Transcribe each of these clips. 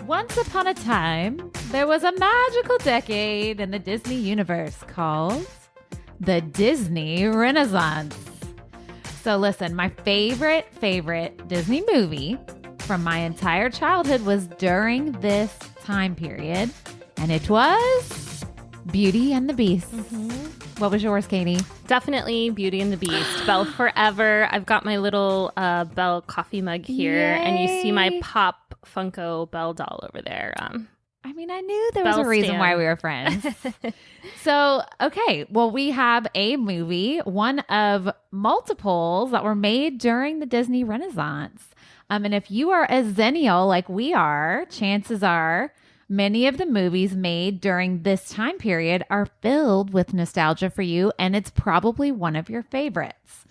Once upon a time, there was a magical decade in the Disney universe called the Disney Renaissance. So listen, my favorite Disney movie from my entire childhood was during this time period, and it was Beauty and the Beast. What was yours, Katie? Definitely Beauty and the Beast. Belle forever. I've got my little Belle coffee mug here, Yay. and you see my Pop Funko Belle doll over there. I mean, I knew there was Belle a reason stan. why we were friends. So, okay. Well, we have a movie, one of multiples that were made during the Disney Renaissance. And if you are a Xennial like we are, chances are many of the movies made during this time period are filled with nostalgia for you, and it's probably one of your favorites.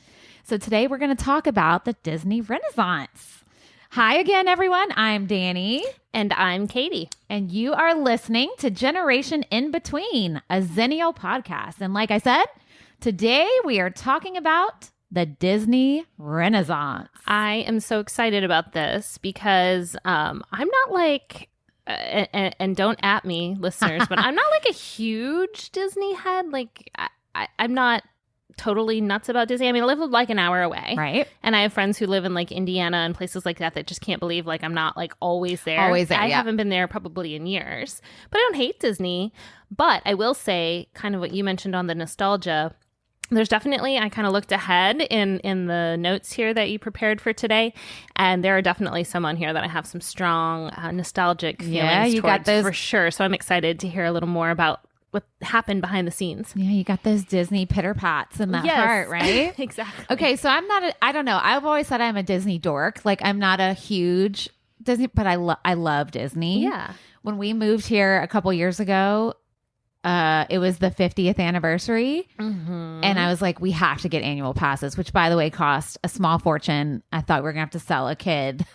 So today we're going to talk about the Disney Renaissance. Hi again, everyone. I'm Danny. And I'm Katie. And you are listening to Generation In Between, a Xennial podcast. And like I said, today we are talking about the Disney Renaissance. I am so excited about this because I'm not like, and don't at me, listeners, but I'm not like a huge Disney head. Like, I'm not totally nuts about Disney. I mean, I live like an hour away. Right. And I have friends who live in like Indiana and places like that just can't believe like I'm not like always there. Always there, I yeah. haven't been there probably in years. But I don't hate Disney. But I will say kind of what you mentioned on the nostalgia. There's definitely, I kind of looked ahead in the notes here that you prepared for today. And there are definitely some on here that I have some strong nostalgic feelings Yeah, you got towards those for sure. So I'm excited to hear a little more about what happened behind the scenes. Yeah, you got those Disney pitter pats in that Yes. heart, right? Exactly. Okay, so I don't know. I've always said I'm a Disney dork. Like, I'm not a huge Disney, but I love Disney. Yeah. When we moved here a couple years ago, it was the 50th anniversary. Mm-hmm. And I was like, we have to get annual passes, which by the way cost a small fortune. I thought we were gonna have to sell a kid.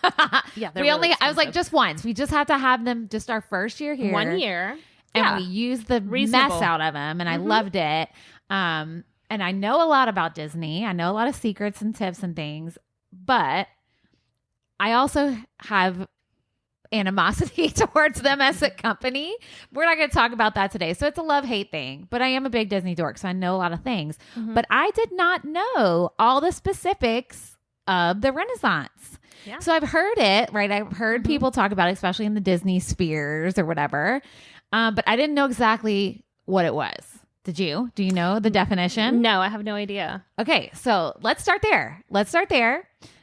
Yeah, I was like, just once. We just have to have them just our first year here. 1 year. And Yeah. we used the Reasonable. mess out of them, and I loved it. And I know a lot about Disney. I know a lot of secrets and tips and things, but I also have animosity towards them as a company. We're not going to talk about that today. So it's a love-hate thing, but I am a big Disney dork, so I know a lot of things. But I did not know all the specifics of the Renaissance. Yeah. So I've heard it, right? I've heard people talk about it, especially in the Disney spheres or whatever. But I didn't know exactly what it was. Did you? Do you know the definition? No, I have no idea. Okay, so let's start there.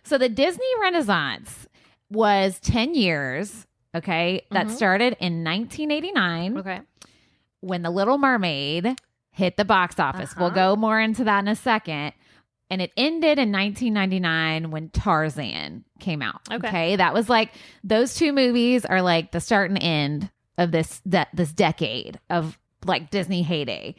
So the Disney Renaissance was 10 years, okay, that started in 1989 Okay. when The Little Mermaid hit the box office. We'll go more into that in a second. And it ended in 1999 when Tarzan came out. Okay. That was like, those two movies are like the start and end of this decade of like Disney heyday.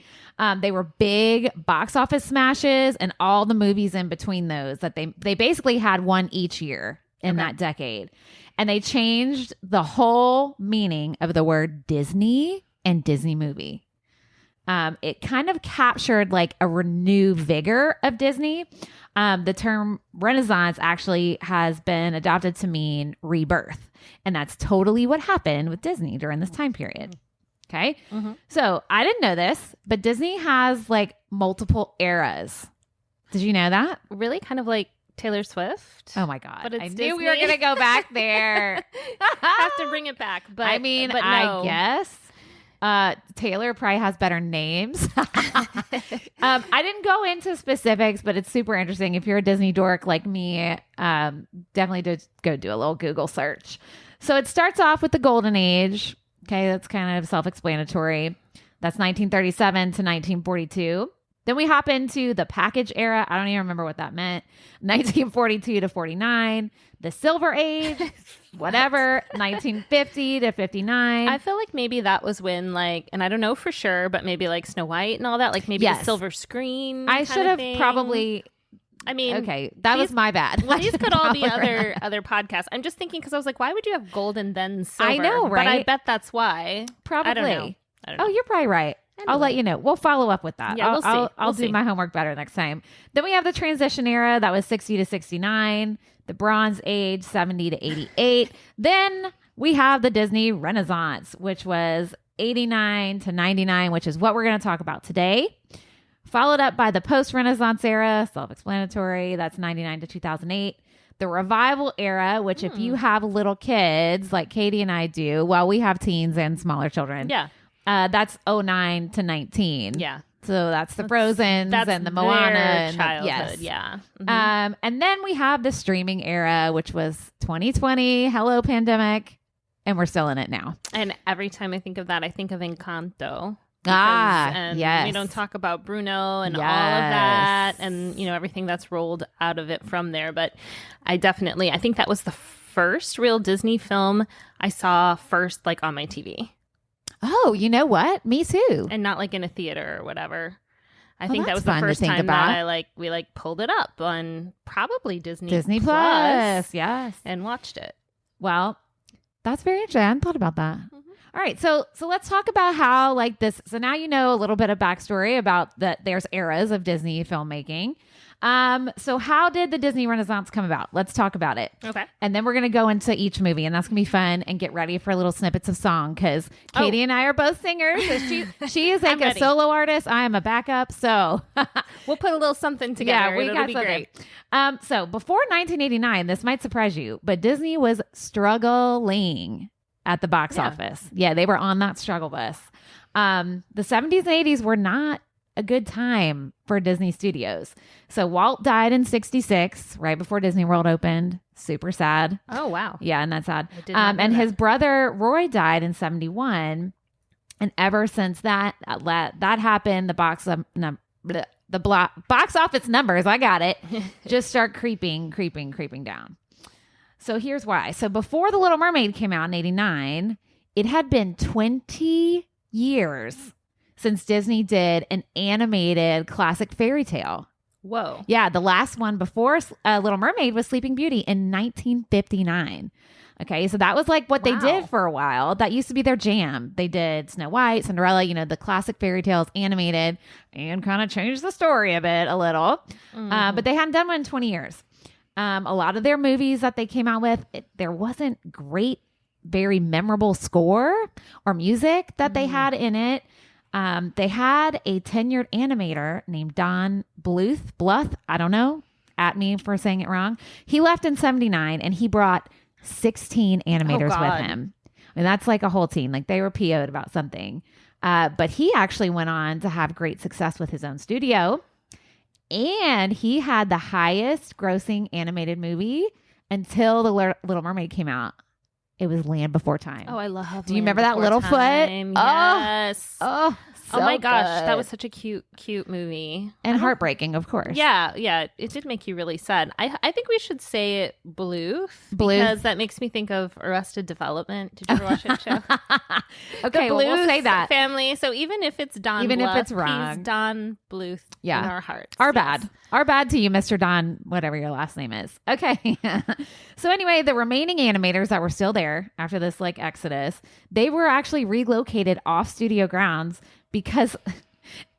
They were big box office smashes, and all the movies in between those that they basically had one each year in that decade. And they changed the whole meaning of the word Disney and Disney movie. It kind of captured like a renewed vigor of Disney. The term Renaissance actually has been adopted to mean rebirth. And that's totally what happened with Disney during this time period. Okay. So I didn't know this, but Disney has like multiple eras. Did you know that? Really? Kind of like Taylor Swift? Oh my God. But it's I knew we were Disney. going to go back there. Have to bring it back. But I mean, but no. I guess. Taylor probably has better names. I didn't go into specifics, but it's super interesting. If you're a Disney dork like me, definitely go do a little Google search. So it starts off with the Golden Age. Okay, that's kind of self-explanatory. That's 1937 to 1942. Then we hop into the package era. I don't even remember what that meant. 1942 to 49. The Silver Age, whatever. 1950 to 59. I feel like maybe that was when like, and I don't know for sure, but maybe like Snow White and all that, like maybe Yes. the silver screen. I kind should of have thing. probably. I mean, Okay, that was my bad. Well, these could all be Probably. other podcasts. I'm just thinking because I was like, why would you have gold and then silver? I know, But I right? bet that's why. Probably. I don't know. Oh, you're probably right. I'll let you know. We'll follow up with that. Yeah, we'll see. I'll do my homework better next time. Then we have the transition era. That was 60 to 69. the Bronze Age, 70 to 88. Then we have the Disney Renaissance, which was 89 to 99, which is what we're going to talk about today. Followed up by the post-Renaissance era, self-explanatory. That's 99 to 2008. The revival era, which if you have little kids like Katie and I do, well, we have teens and smaller children. Yeah. That's 09 to 19. Yeah. So that's the Frozens and the Moana. And childhood. Yeah. And then we have the streaming era, which was 2020. Hello, pandemic. And we're still in it now. And every time I think of that, I think of Encanto. Yes. We don't talk about Bruno and all of that and, everything that's rolled out of it from there. But I think that was the first real Disney film I saw first, like on my TV. Oh, you know what? Me too. And not like in a theater or whatever. I think that was the first time that we pulled it up on probably Disney Plus. Yes. And watched it. Well, that's very interesting. I hadn't thought about that. All right, so let's talk about how this. So now you know a little bit of backstory about that. There's eras of Disney filmmaking. So how did the Disney Renaissance come about? Let's talk about it. Okay. And then we're gonna go into each movie, and that's gonna be fun. And get ready for little snippets of song because Katie and I are both singers. So she is like a solo artist. I am a backup. So we'll put a little something together. Yeah, we got something. Great. So before 1989, this might surprise you, but Disney was struggling at the box office. Yeah, they were on that struggle bus. The 70s and 80s were not a good time for Disney Studios. So Walt died in 66, right before Disney World opened. Super sad. Oh, wow. Yeah, and that's sad. And his brother Roy died in 71. And ever since that happened, the box office numbers, I got it, just start creeping down. So here's why. So before The Little Mermaid came out in 89, it had been 20 years since Disney did an animated classic fairy tale. Whoa. Yeah, the last one before Little Mermaid was Sleeping Beauty in 1959. Okay, so that was what they did for a while. That used to be their jam. They did Snow White, Cinderella, the classic fairy tales animated and kind of changed the story a little. But they hadn't done one in 20 years. A lot of their movies that they came out with, there wasn't great, very memorable score or music that they had in it. They had a tenured animator named Don Bluth. I don't know. At me for saying it wrong. He left in 79 and he brought 16 animators with him. I mean, that's like a whole team. They were PO'd about something. But he actually went on to have great success with his own studio. And he had the highest grossing animated movie until The Little Mermaid came out. It was Land Before Time. Oh, I love Do you remember that little foot? Yes. Oh, so my gosh. good. That was such a cute movie. And heartbreaking, of course. Yeah. It did make you really sad. I think we should say it Bluth. Because that makes me think of Arrested Development. Did you ever watch that show? Okay, we'll say that. Family. So even if it's Don Bluth, if it's wrong. he's Don Bluth in our hearts. Our bad. Our bad to you, Mr. Don, whatever your last name is. Okay. So anyway, the remaining animators that were still there after this exodus, they were actually relocated off studio grounds because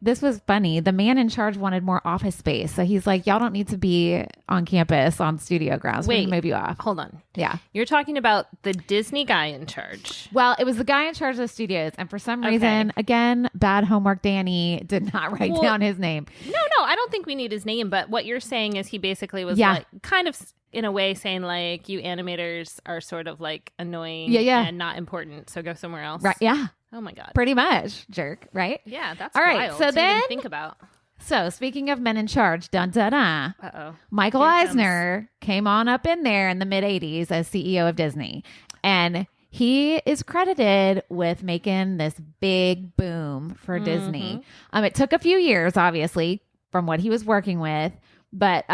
this was funny. The man in charge wanted more office space. So he's like, y'all don't need to be on campus on studio grounds. We're gonna move you off. Hold on. Yeah. You're talking about the Disney guy in charge. Well, it was the guy in charge of the studios. And for some reason, again, bad homework, Danny did not write down his name. No, I don't think we need his name. But what you're saying is he basically was kind of in a way saying you animators are sort of annoying and not important. So go somewhere else. Right. Yeah. Oh my God. Pretty much, jerk, right? Yeah, that's all right. Wild So to then even think about. So speaking of men in charge, Uh-oh. Michael Eisner came on up in there in the mid 80s as CEO of Disney, and he is credited with making this big boom for Disney. It took a few years, obviously, from what he was working with. But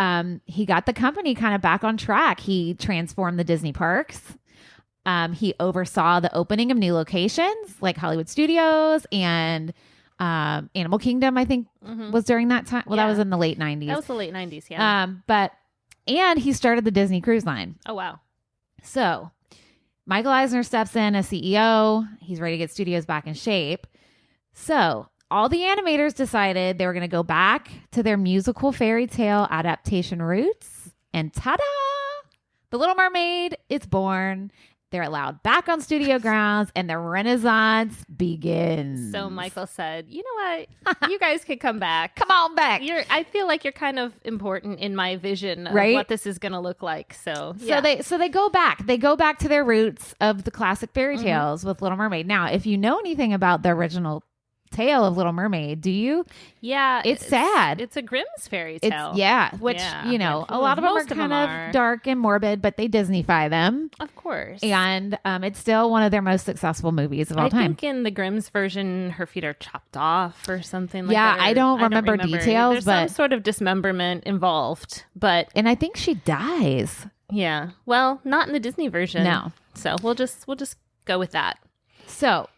he got the company kind of back on track. He transformed the Disney parks. He oversaw the opening of new locations like Hollywood Studios and Animal Kingdom, I think, was during that time. Well, that was in the late 90s. That was the late 90s, yeah. And he started the Disney Cruise Line. Oh, wow. So Michael Eisner steps in as CEO. He's ready to get studios back in shape. So all the animators decided they were going to go back to their musical fairy tale adaptation roots. And ta-da! The Little Mermaid is born. They're allowed back on studio grounds, and the Renaissance begins. So Michael said, you know what? You guys could come back. Come on back. I feel like you're kind of important in my vision of right? what this is going to look like. So they go back. They go back to their roots of the classic fairy tales with Little Mermaid. Now, if you know anything about the original tale of Little Mermaid, do you? Yeah, it's sad. It's a Grimm's fairy tale. Which you know, a lot of them are kind of dark and morbid, but they Disneyfy them, of course. And it's still one of their most successful movies of all time. I think in the Grimm's version, her feet are chopped off or something like that. Yeah, I don't remember details, There's but some sort of dismemberment involved. And I think she dies. Yeah, well, not in the Disney version. No, so we'll just go with that. So.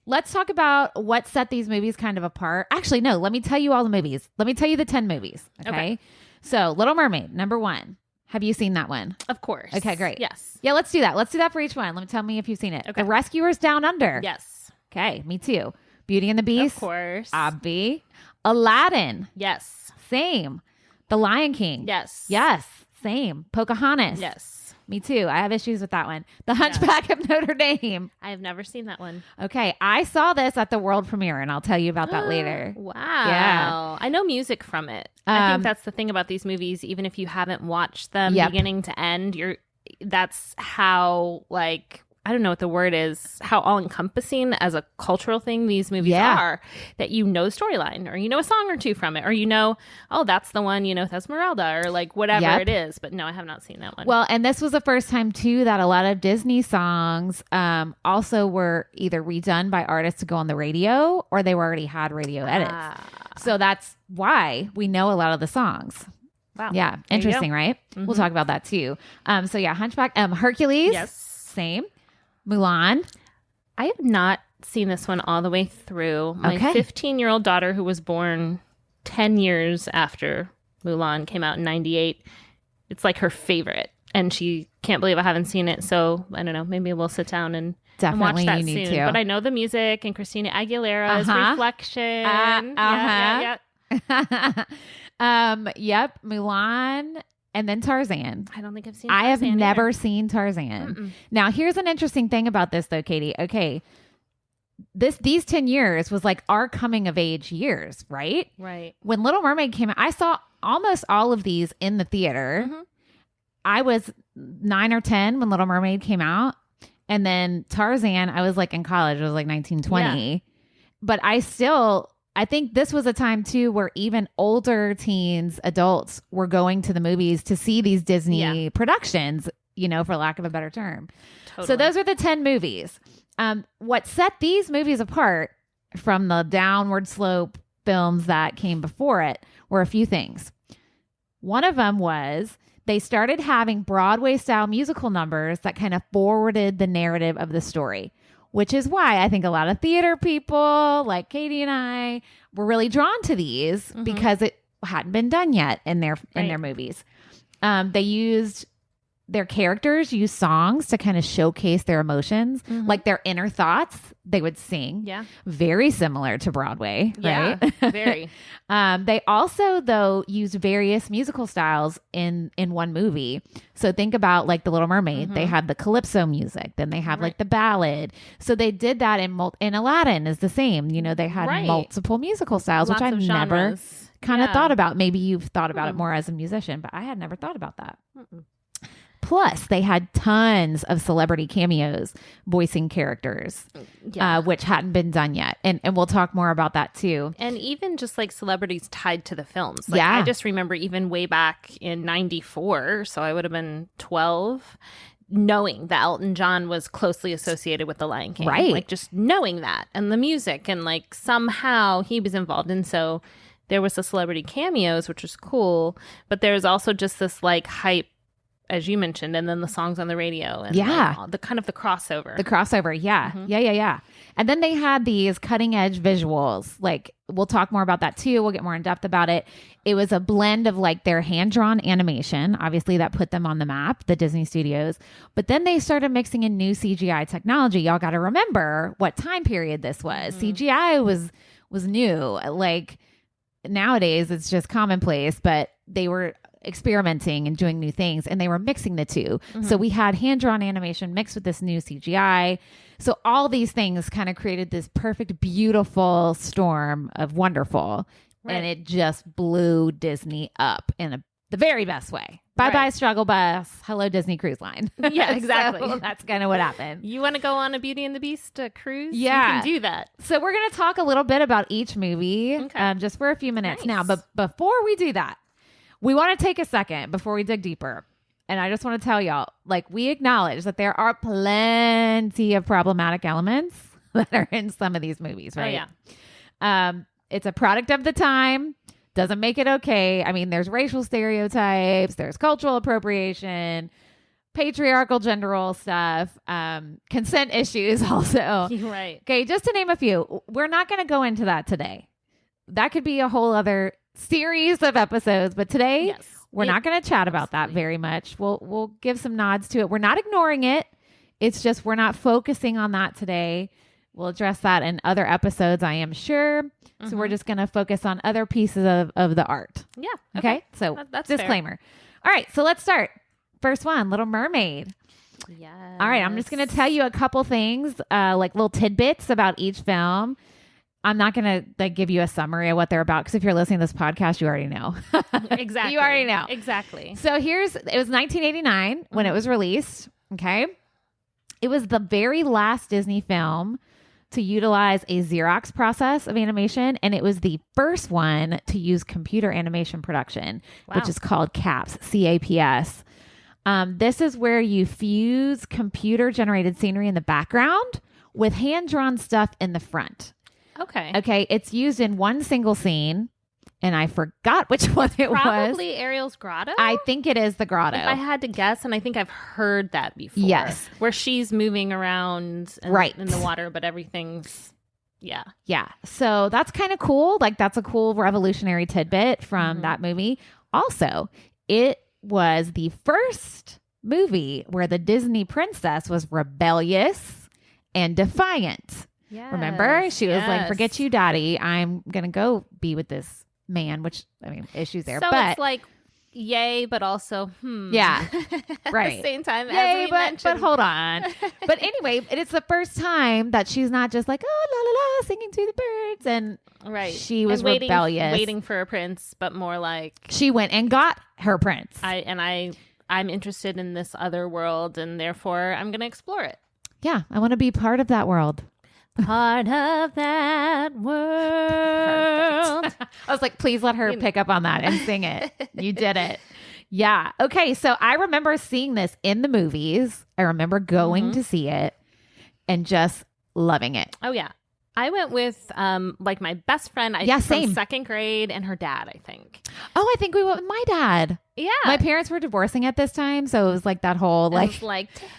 Let's talk about what set these movies kind of apart. Actually, no, let me tell you all the movies. Let me tell you the 10 movies. Okay. So, Little Mermaid, number 1. Have you seen that one? Of course. Okay, great. Yes. Yeah, let's do that. Let's do that for each one. Let me tell me if you've seen it. Okay. The Rescuers Down Under. Yes. Okay, me too. Beauty and the Beast. Of course. Abby. Aladdin. Yes. Same. The Lion King. Yes. Yes. Same. Pocahontas. Yes. Me too. I have issues with that one. The Hunchback of Notre Dame. I have never seen that one. Okay. I saw this at the world premiere, and I'll tell you about that later. Wow. Yeah. I know music from it. I think that's the thing about these movies. Even if you haven't watched them beginning to end, that's how, like, I don't know what the word is, how all-encompassing as a cultural thing these movies are, that you know storyline, or you know a song or two from it, or you know, oh, that's the one, you know, with Esmeralda, or like whatever it is. But no, I have not seen that one. Well, and this was the first time, too, that a lot of Disney songs also were either redone by artists to go on the radio, or they already had radio edits. So that's why we know a lot of the songs. Wow. Yeah. Interesting, right? Mm-hmm. We'll talk about that, too. So yeah, Hunchback, Hercules. Yes. Same. Mulan. I have not seen this one all the way through. My 15-year-old daughter, who was born 10 years after Mulan came out in 98, it's like her favorite. And she can't believe I haven't seen it. So I don't know. Maybe we'll sit down and watch that soon. But I know the music and Christina Aguilera's Reflection. Yep. Mulan. And then Tarzan. I don't think I've seen Tarzan. I have either. never seen Tarzan. Now, here's an interesting thing about this, though, Katie. Okay. These 10 years was like our coming of age years, right? Right. When Little Mermaid came out, I saw almost all of these in the theater. I was 9 or 10 when Little Mermaid came out. And then Tarzan, I was like in college. I was like 19, 20. Yeah. But I think this was a time, too, where even older teens, adults, were going to the movies to see these Disney productions, you know, for lack of a better term. Totally. So those are the 10 movies. What set these movies apart from the downward slope films that came before it were a few things. One of them was they started having Broadway-style musical numbers that kind of forwarded the narrative of the story. Which is why I think a lot of theater people like Katie and I were really drawn to these because it hadn't been done yet in their movies. Their characters used songs to kind of showcase their emotions, like their inner thoughts. They would sing. Yeah. Very similar to Broadway, right? Yeah, very. They also, though, used various musical styles in one movie. So think about like The Little Mermaid. They had the calypso music. Then they have like the ballad. So they did that in Aladdin is the same. You know, they had multiple musical styles, which I've never kind of thought about. Maybe you've thought about it more as a musician, but I had never thought about that. Plus, they had tons of celebrity cameos voicing characters, which hadn't been done yet. And we'll talk more about that, too. And even just like celebrities tied to the films. Like, I just remember even way back in 94, so I would have been 12, knowing that Elton John was closely associated with The Lion King. Right. Like just knowing that and the music and like somehow he was involved. And so there was the celebrity cameos, which was cool. But there's also just this like hype, as you mentioned, and then the songs on the radio and like, the kind of the crossover. Yeah. And then they had these cutting edge visuals. Like we'll talk more about that too. We'll get more in depth about it. It was a blend of like their hand drawn animation. Obviously that put them on the map, the Disney studios. But then they started mixing in new CGI technology. Y'all got to remember what time period this was. CGI was new. Like nowadays it's just commonplace, but they were experimenting and doing new things, and they were mixing the two. So we had hand-drawn animation mixed with this new CGI. So all these things kind of created this perfect, beautiful storm of wonderful. Right. And it just blew Disney up in the very best way. Bye-bye struggle bus. Hello, Disney Cruise Line. Yeah, exactly. So that's kind of what happened. You want to go on a Beauty and the Beast cruise? Yeah. You can do that. So we're going to talk a little bit about each movie just for a few minutes now. But before we do that, we want to take a second before we dig deeper. And I just want to tell y'all, like, we acknowledge that there are plenty of problematic elements that are in some of these movies, right? Oh, yeah. It's a product of the time. Doesn't make it okay. I mean, there's racial stereotypes, there's cultural appropriation, patriarchal gender role stuff, consent issues also. Right. Okay, just to name a few. We're not going to go into that today. That could be a whole other series of episodes, but today we're not going to chat about that very much. We'll give some nods to it. We're not ignoring it. It's just we're not focusing on that today. We'll address that in other episodes, I am sure. So we're just going to focus on other pieces of the art. Yeah. Okay. So that's disclaimer. Fair. All right. So let's start. First one, Little Mermaid. Yes. All right. I'm just going to tell you a couple things, like little tidbits about each film. I'm not going to give you a summary of what they're about, because if you're listening to this podcast, you already know. Exactly. You already know. Exactly. So it was 1989 when it was released. Okay. It was the very last Disney film to utilize a Xerox process of animation, and it was the first one to use computer animation production, which is called CAPS, C-A-P-S. This is where you fuse computer-generated scenery in the background with hand-drawn stuff in the front. Okay. It's used in one single scene, and I forgot which one it was. Probably Ariel's grotto? I think it is the grotto. If I had to guess, and I think I've heard that before. Yes. Where she's moving around in the water, but everything's... Yeah. So that's kind of cool. Like, that's a cool revolutionary tidbit from that movie. Also, it was the first movie where the Disney princess was rebellious and defiant. Yes. Remember? She was like, forget you, daddy. I'm going to go be with this man, which, I mean, issues there. So but it's like, yay, but also, Yeah. Right. At the same time, yay, as we mentioned. But hold on. But anyway, it's the first time that she's not just like, oh, la, la, la, singing to the birds. And she was rebellious. Waiting for a prince, but more like... She went and got her prince. I'm interested in this other world, and therefore I'm going to explore it. Yeah, I want to be part of that world. Part of that world. I was like, please let her pick up on that and sing it. You did it. Yeah. Okay. So I remember seeing this in the movies. I remember going to see it and just loving it. Oh, yeah. I went with like my best friend from second grade and her dad, I think. Oh, I think we went with my dad. Yeah. My parents were divorcing at this time. So it was like that whole like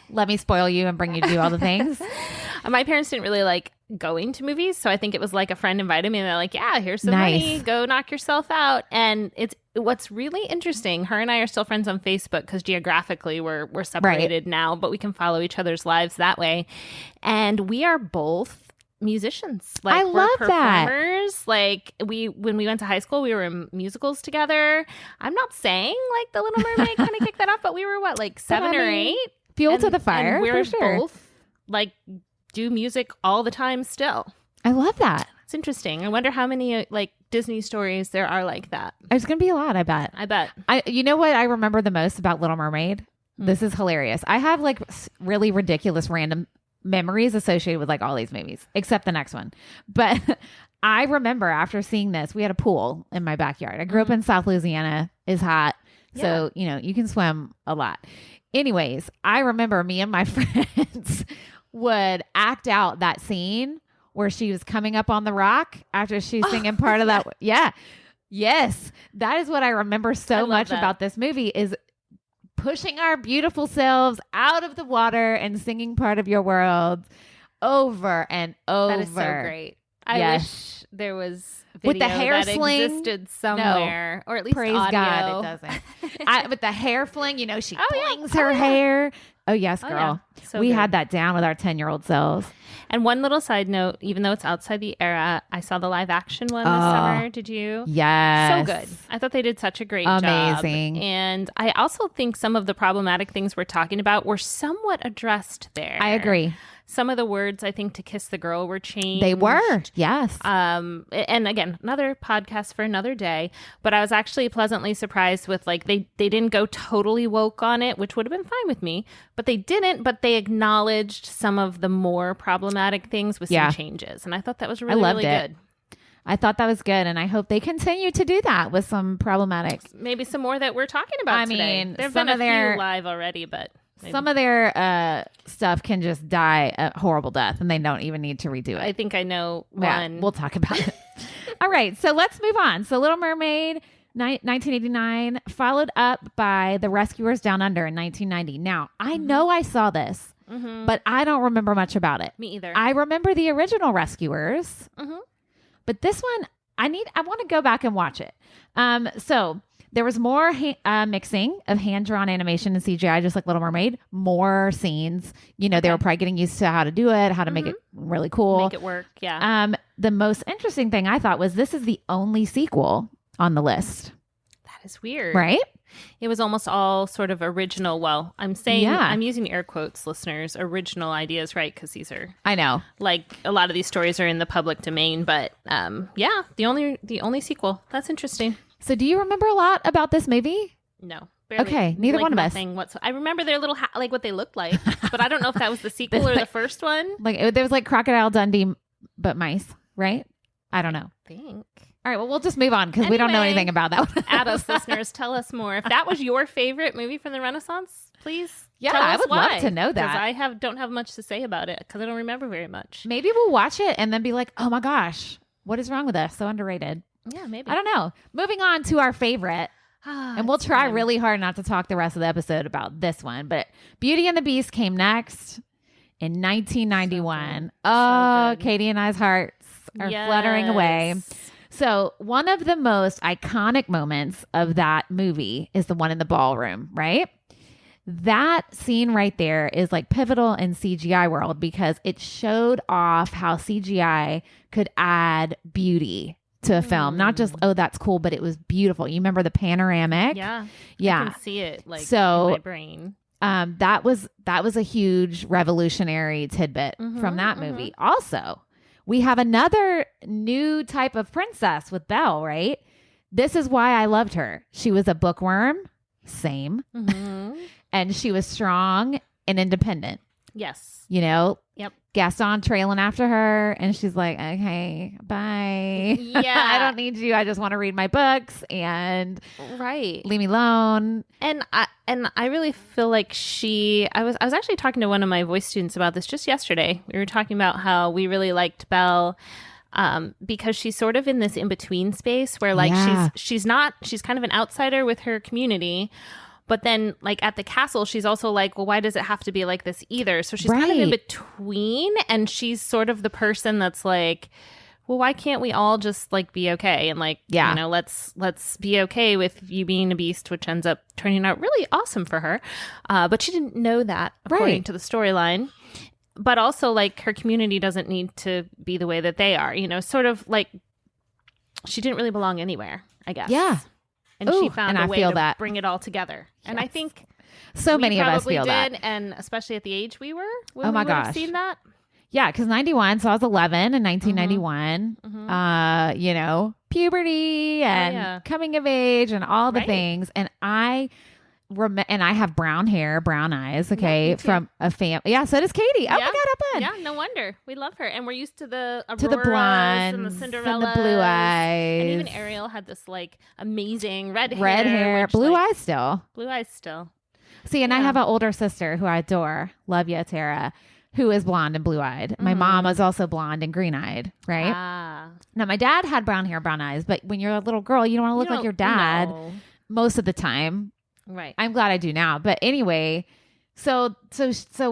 let me spoil you and bring you to do all the things. My parents didn't really like going to movies. So I think it was like a friend invited me and they're like, yeah, here's some money. Go knock yourself out. And what's really interesting. Her and I are still friends on Facebook because geographically we're separated now, but we can follow each other's lives that way. And we are both musicians. Like, I love performers. That. Like when we went to high school, we were in musicals together. I'm not saying like The Little Mermaid kind of kicked that off, but we were like 7 or 8. Fuel to the fire. And we're for sure. both like do music all the time still. I love that. It's interesting. I wonder how many like Disney stories there are like that. There's gonna be a lot. I bet. You know what I remember the most about Little Mermaid? This is hilarious. I have like really ridiculous random memories associated with like all these movies, except the next one. But I remember after seeing this, we had a pool in my backyard. I grew up in South Louisiana. It's hot. So, you can swim a lot. Anyways, I remember me and my friends would act out that scene where she was coming up on the rock after she's singing part of that. Yeah. Yes. That is what I remember so much about this movie is pushing our beautiful selves out of the water and singing part of your world over and over. That is so great. I wish there was video with the hair that sling existed somewhere, or at least praise audio. God it doesn't. With the hair fling, she flings her hair. Oh, yes, girl. Yeah. So we good. had that down with our 10-year-old selves. And one little side note, even though it's outside the era, I saw the live action one this summer. Did you? Yes. So good. I thought they did such a great Amazing. job. And I also think some of the problematic things we're talking about were somewhat addressed there. I agree. Some of the words, I think, to kiss the girl were changed. They were. Yes. And again, another podcast for another day. But I was actually pleasantly surprised with like they didn't go totally woke on it, which would have been fine with me. But they didn't. But they acknowledged some of the more problematic things with some changes. And I thought that was really, really good. I thought that was good. And I hope they continue to do that with some problematic. Maybe some more that we're talking about today. There have been a few live already, but... Maybe. Some of their stuff can just die a horrible death and they don't even need to redo it. I think I know one. Yeah, we'll talk about it. All right. So let's move on. So Little Mermaid, 1989, followed up by The Rescuers Down Under in 1990. Now, I know I saw this, but I don't remember much about it. Me either. I remember the original Rescuers, but this one, I want to go back and watch it. So there was more mixing of hand-drawn animation and CGI, just like Little Mermaid. More scenes. You know, they were probably getting used to how to do it, how to make it really cool. Make it work, yeah. The most interesting thing I thought was this is the only sequel on the list. That is weird. Right? It was almost all sort of original. Well, I'm saying, I'm using air quotes, listeners, original ideas, right? Because these are... I know. Like, a lot of these stories are in the public domain, but yeah, the only sequel. That's interesting. So do you remember a lot about this movie? No. Barely. Okay, neither one of us. I remember their little, like what they looked like, but I don't know if that was the sequel or the first one. Like there was like Crocodile Dundee, but mice, right? I don't know. I think. All right, well, we'll just move on because we don't know anything about that one. Add us, listeners. Tell us more. If that was your favorite movie from the Renaissance, please tell us I would why. love to know that. Because I don't have much to say about it because I don't remember very much. Maybe we'll watch it and then be like, oh my gosh, what is wrong with us? So underrated. Yeah, maybe. I don't know. Moving on to our favorite. And we'll try really hard not to talk the rest of the episode about this one. But Beauty and the Beast came next in 1991. Katie and I's hearts are fluttering away. So one of the most iconic moments of that movie is the one in the ballroom, right? That scene right there is like pivotal in CGI world because it showed off how CGI could add beauty to a film. Not just, oh, that's cool, but it was beautiful. You remember the panoramic? Yeah. Yeah. I can see it like in my brain. That was a huge revolutionary tidbit from that movie. Also, we have another new type of princess with Belle, right? This is why I loved her. She was a bookworm. Same. And she was strong and independent. Yes. You know? Yep. Gaston trailing after her. And she's like, okay, bye. Yeah. I don't need you. I just want to read my books and leave me alone. And I really feel like I was actually talking to one of my voice students about this just yesterday. We were talking about how we really liked Belle. Because she's sort of in this in-between space where like she's kind of an outsider with her community, but then like at the castle, she's also like, well, why does it have to be like this either? So she's kind of in between, and she's sort of the person that's like, well, why can't we all just like be okay? And like, you know, let's be okay with you being a beast, which ends up turning out really awesome for her. But she didn't know that according to the storyline. But also, like, her community doesn't need to be the way that they are. You know, sort of like she didn't really belong anywhere, I guess. Yeah. And she found a way to bring it all together. Yes. And I think so many of us feel that. And especially at the age we were when we would have seen that. Yeah, because 91, so I was 11 in 1991. You know, puberty and coming of age and all the things. And I have brown hair, brown eyes, from a family. Yeah, so does Katie. Oh my God, how fun. Yeah, no wonder. We love her. And we're used to the Auroras blondes and the Cinderellas. And the blue eyes. And even Ariel had this like amazing red hair. Which, blue like, eyes still. Blue eyes still. See, and I have an older sister who I adore. Love you, Tara. Who is blonde and blue-eyed. My mom was also blonde and green-eyed, right? Now, my dad had brown hair, brown eyes, but when you're a little girl, you don't want to look like your dad most of the time. Right. I'm glad I do now. But anyway, so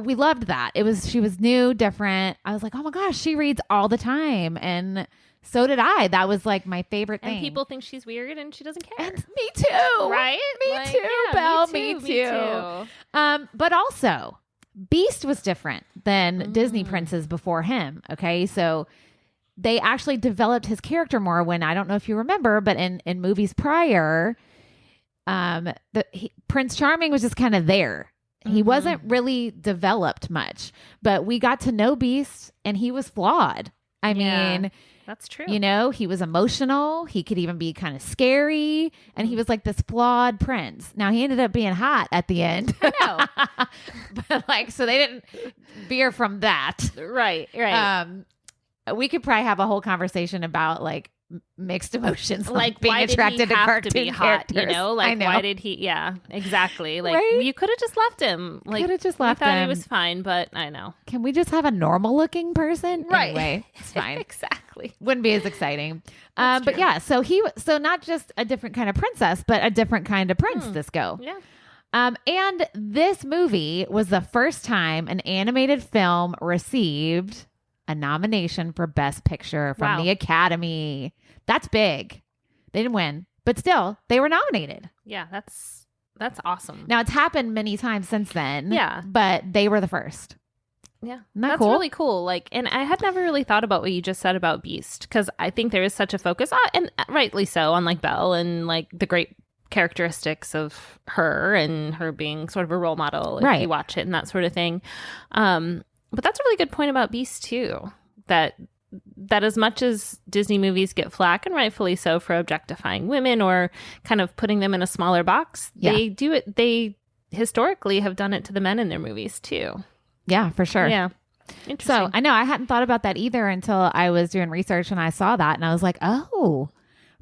we loved that. She was new, different. I was like, oh my gosh, she reads all the time. And so did I. That was like my favorite thing. And people think she's weird and she doesn't care. And me too. Right? Me too, Belle. Me too. But also, Beast was different than Disney princes before him. Okay. So they actually developed his character more when, I don't know if you remember, but in movies prior, Prince Charming was just kind of there. He wasn't really developed much, but we got to know Beast and he was flawed. I mean, that's true. You know, he was emotional. He could even be kind of scary. And he was like this flawed prince. Now, he ended up being hot at the end. I know. But like, so they didn't veer from that. Right. We could probably have a whole conversation about like mixed emotions, like being attracted to cartoon to be hot, characters. you know, like know. Why did he? Yeah, exactly. Like Right? you could have just left him. Like Could have just left I thought him. he was fine, but I know. Can we just have a normal looking person? Right. Anyway, it's fine. Exactly. Wouldn't be as exciting. That's But true. yeah, so not just a different kind of princess, but a different kind of prince this go. Yeah. And this movie was the first time an animated film received a nomination for Best Picture from the Academy. That's big. They didn't win, but still, they were nominated. Yeah, that's awesome. Now, it's happened many times since then. Yeah. But they were the first. Yeah. Isn't that That's cool? really cool. Like, and I had never really thought about what you just said about Beast, because I think there is such a focus, and rightly so, on like Belle and like the great characteristics of her and her being sort of a role model if you watch it and that sort of thing. But that's a really good point about Beast too, that as much as Disney movies get flack, and rightfully so, for objectifying women or kind of putting them in a smaller box, they do it. They historically have done it to the men in their movies too. Yeah, for sure. Yeah. Interesting. So I know I hadn't thought about that either until I was doing research and I saw that and I was like, oh,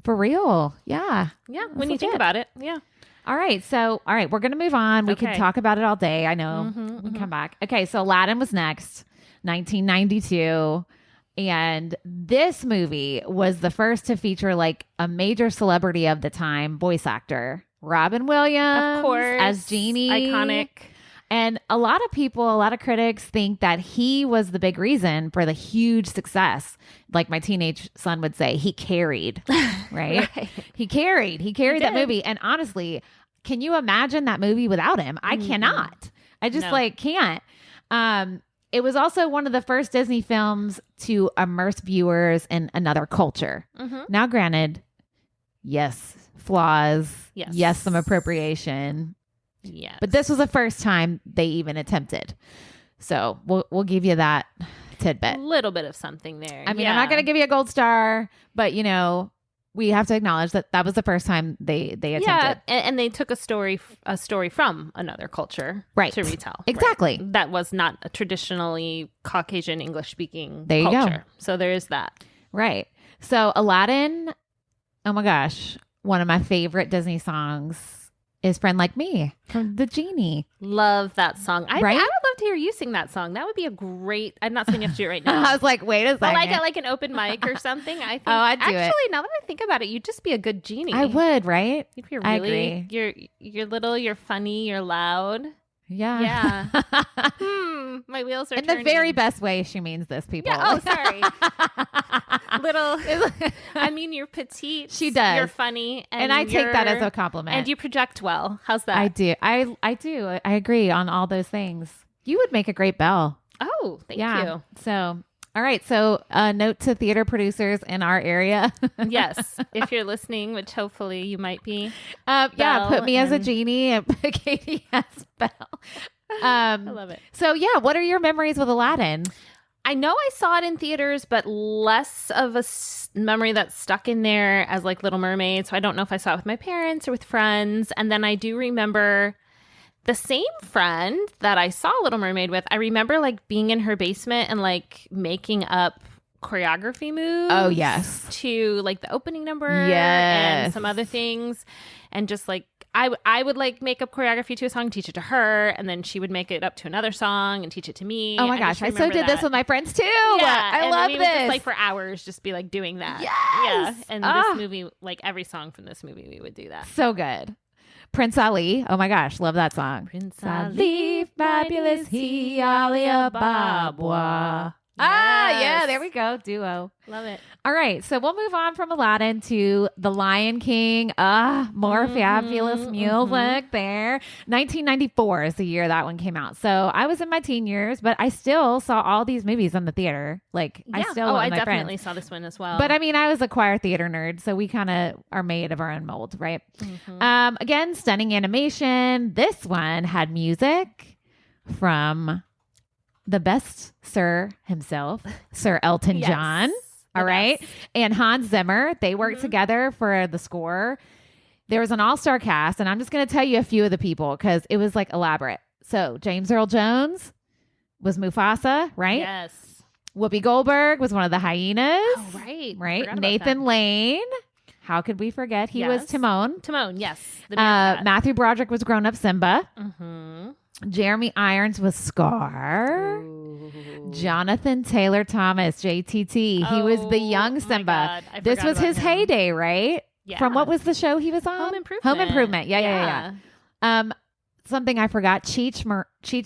for real. Yeah. Yeah. When you think about it. Yeah. All right. So, we're going to move on. We could talk about it all day. I know. We can come back. Okay. So Aladdin was next, 1992. And this movie was the first to feature like a major celebrity of the time, voice actor, Robin Williams, of course, as Genie. Iconic. And a lot of critics think that he was the big reason for the huge success. Like my teenage son would say, he carried, right? He carried that movie. And honestly, can you imagine that movie without him? I cannot. I just can't. It was also one of the first Disney films to immerse viewers in another culture. Now, granted, yes, flaws. Yes, some appropriation. Yes. But this was the first time they even attempted. So we'll give you that tidbit. A little bit of something there. I mean, I'm not going to give you a gold star, but you know, we have to acknowledge that that was the first time they attempted. Yeah, and they took a story from another culture to retell. Exactly. Right? That was not a traditionally Caucasian English speaking there you culture. Go. So there is that. Right. So Aladdin, oh my gosh, one of my favorite Disney songs is Friend Like Me from the Genie. Love that song. I would Right? love to hear you sing that song. That would be a great... I'm not saying you have to do it right now. I was like, wait a second. But like at like an open mic or something. I think I'd do it. Actually, now that I think about it, you'd just be a good Genie. I would, right? You'd be I really... agree. You're little, you're funny, you're loud. Yeah. My wheels are In turning. the very best way she means this, people. Yeah. Oh, sorry. Little. I mean, you're petite. She does. You're funny, and I take that as a compliment. And you project well. How's that? I do. I do. I agree on all those things. You would make a great Belle. Oh, thank you. So, all right. So, note to theater producers in our area. Yes, if you're listening, which hopefully you might be. Put me as a Genie and put Katie as Belle. I love it. So, yeah, what are your memories with Aladdin? I know I saw it in theaters, but less of a memory that's stuck in there as like Little Mermaid. So I don't know if I saw it with my parents or with friends. And then I do remember the same friend that I saw Little Mermaid with. I remember like being in her basement and like making up choreography moves. Oh, yes. To like the opening number. Yes. And some other things. And just like, I would like make up choreography to a song, teach it to her, and then she would make it up to another song and teach it to me. Oh my gosh, I so did this with my friends too. Yeah, I love we this. would just like for hours just be like doing that. Yes. Yeah. And this movie, like every song from this movie, we would do that. So good. Prince Ali. Oh my gosh, love that song. Prince Ali, fabulous he, Ali Ababwa. Yeah, there we go. Duo. Love it. All right, so we'll move on from Aladdin to The Lion King. More fabulous music there. 1994 is the year that one came out. So I was in my teen years, but I still saw all these movies in the theater. Like, I still I my definitely friends. saw this one as well. But I mean, I was a choir theater nerd, so we kind of are made of our own mold, right? Again, stunning animation. This one had music from the best Sir himself, Sir Elton John. All right. And Hans Zimmer. They worked together for the score. There was an all-star cast, and I'm just going to tell you a few of the people because it was like elaborate. So James Earl Jones was Mufasa, right? Yes. Whoopi Goldberg was one of the hyenas. Oh, right. Right. Nathan Lane. How could we forget? He was Timon. Timon, yes. Matthew Broderick was grown-up Simba. Mm-hmm. Jeremy Irons was Scar. Ooh. Jonathan Taylor Thomas, JTT. He was the young Simba. This was his heyday, right? Yeah. From what was the show he was on? Home Improvement. Home Improvement. Yeah. Something I forgot. Cheech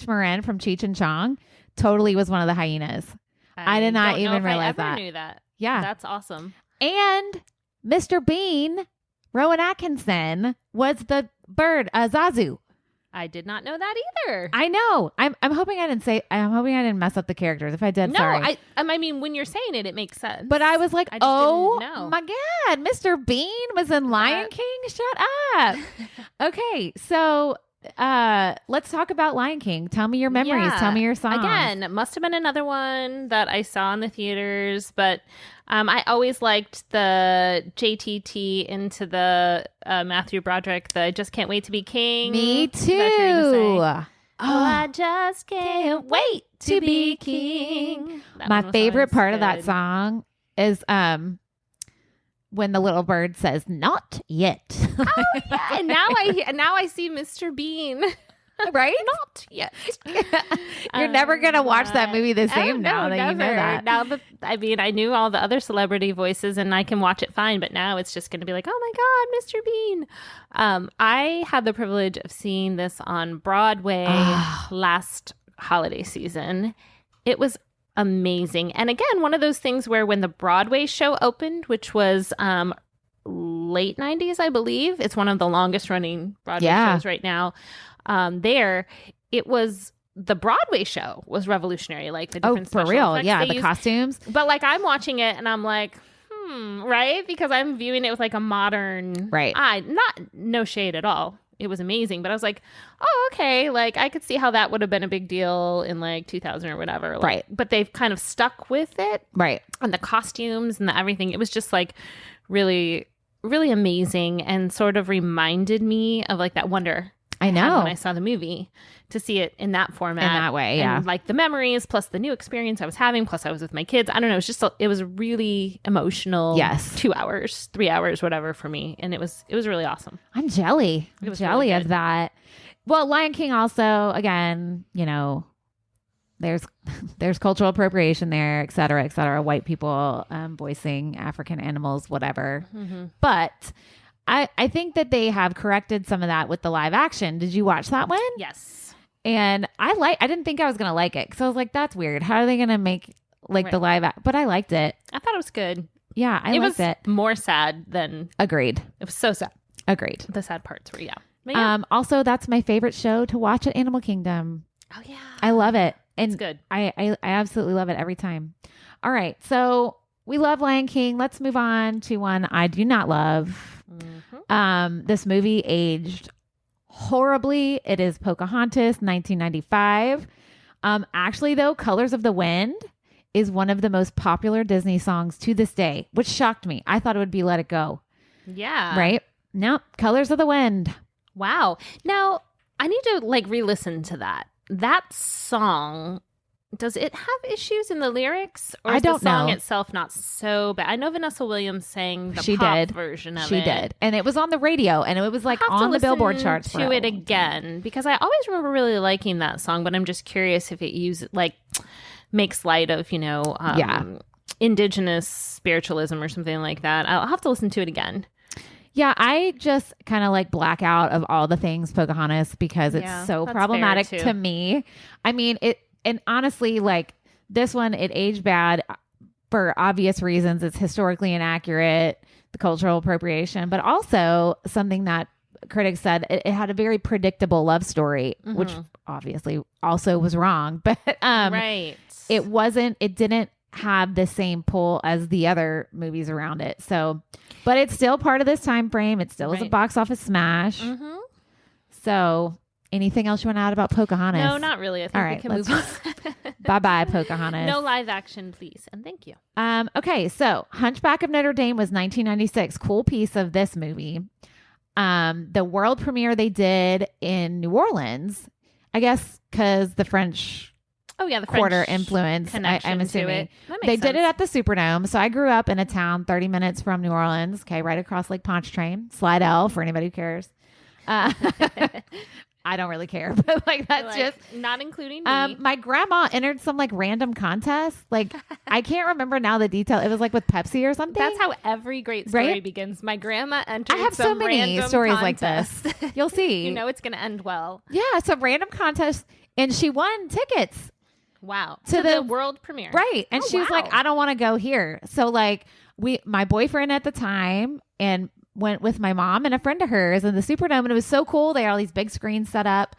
Marin from Cheech and Chong totally was one of the hyenas. I did not even realize that. I never knew that. Yeah. That's awesome. And Mr. Bean, Rowan Atkinson, was the bird, Zazu. I did not know that either. I know. I'm hoping I didn't mess up the characters. If I did, sorry. I mean, when you're saying it, it makes sense. But I was like, I just oh didn't know. my God, Mr. Bean was in Lion King? Shut up. Okay, so let's talk about Lion King. Tell me your memories. Yeah. Tell me your songs. Again, it must have been another one that I saw in the theaters, but I always liked the JTT into the Matthew Broderick, the I Just Can't Wait to Be King. Me too. Oh, I just can't wait to be king. My favorite part of that song is when the little bird says, "Not yet." Oh yeah, and now I see Mr. Bean. Right? Not yet. You're never gonna watch that movie the same now that you know that. Now that I knew all the other celebrity voices and I can watch it fine, but now it's just gonna be like, oh my God, Mr. Bean. I had the privilege of seeing this on Broadway last holiday season. It was amazing. And again, one of those things where when the Broadway show opened, which was late 90s, I believe, it's one of the longest running Broadway shows right now. It was the Broadway show was revolutionary, like the different for real, effects the costumes. But like I'm watching it and I'm like, right, because I'm viewing it with like a modern eye. No shade at all. It was amazing, but I was like, oh, okay, like I could see how that would have been a big deal in like 2000 or whatever, like, but they've kind of stuck with it, right? And the costumes and the everything. It was just like really, really amazing, and sort of reminded me of like that wonder. I know when I saw the movie to see it in that format, in that way, and like the memories plus the new experience I was having, plus I was with my kids. I don't know. It was really emotional. Yes, 2 hours, 3 hours, whatever for me, and it was really awesome. I'm jelly. I'm jelly of that. Well, Lion King also, again, you know, there's cultural appropriation there, et cetera, et cetera. White people voicing African animals, whatever, but. I think that they have corrected some of that with the live action. Did you watch that one? Yes. And I didn't think I was going to like it. Because I was like, that's weird. How are they going to make like the live act? But I liked it. I thought it was good. Yeah, I liked it. It was more sad than... Agreed. It was so sad. Agreed. The sad parts were, But also, that's my favorite show to watch at Animal Kingdom. Oh, yeah. I love it. And it's good. I absolutely love it every time. All right. So we love Lion King. Let's move on to one I do not love. This movie aged horribly. It is Pocahontas, 1995. Actually, though, Colors of the Wind is one of the most popular Disney songs to this day, which shocked me. I thought it would be Let It Go. Yeah. Right? No, Colors of the Wind. Wow. Now, I need to like re-listen to that. That song, does it have issues in the lyrics? Or is the song itself not so bad? I know Vanessa Williams sang the pop version of it. She did. And it was on the radio, and it was like on the Billboard charts. To it again, because I always remember really liking that song, but I'm just curious if it makes light of, indigenous spiritualism or something like that. I'll have to listen to it again. Yeah, I just kind of like black out of all the things Pocahontas because it's so problematic to me. I mean, and honestly, like This one, it aged bad for obvious reasons. It's historically inaccurate, the cultural appropriation, but also something that critics said it had a very predictable love story, which obviously also was wrong. But right, it didn't have the same pull as the other movies around it. So, but it's still part of this time frame. It still is a box office smash. So, anything else you want to add about Pocahontas? No, not really. I think we can move on. Bye-bye, Pocahontas. No live action, please. And thank you. Okay, so Hunchback of Notre Dame was 1996. Cool piece of this movie. The world premiere they did in New Orleans, I guess because the French the Quarter French influence, I'm assuming. They did it at the Superdome. So I grew up in a town 30 minutes from New Orleans, right across Lake Pontchartrain, Slidell, for anybody who cares. I don't really care, but that's just not including me. My grandma entered some random contest. I can't remember now the detail. It was with Pepsi or something. That's how every great story begins. My grandma entered. I have so many stories contest. like this. You'll see. You know it's going to end well. Yeah, some random contest, and she won tickets. Wow. To the world premiere. Right. And she was like, I don't want to go here. So my boyfriend at the time and went with my mom and a friend of hers in the Superdome, and it was so cool. They had all these big screens set up.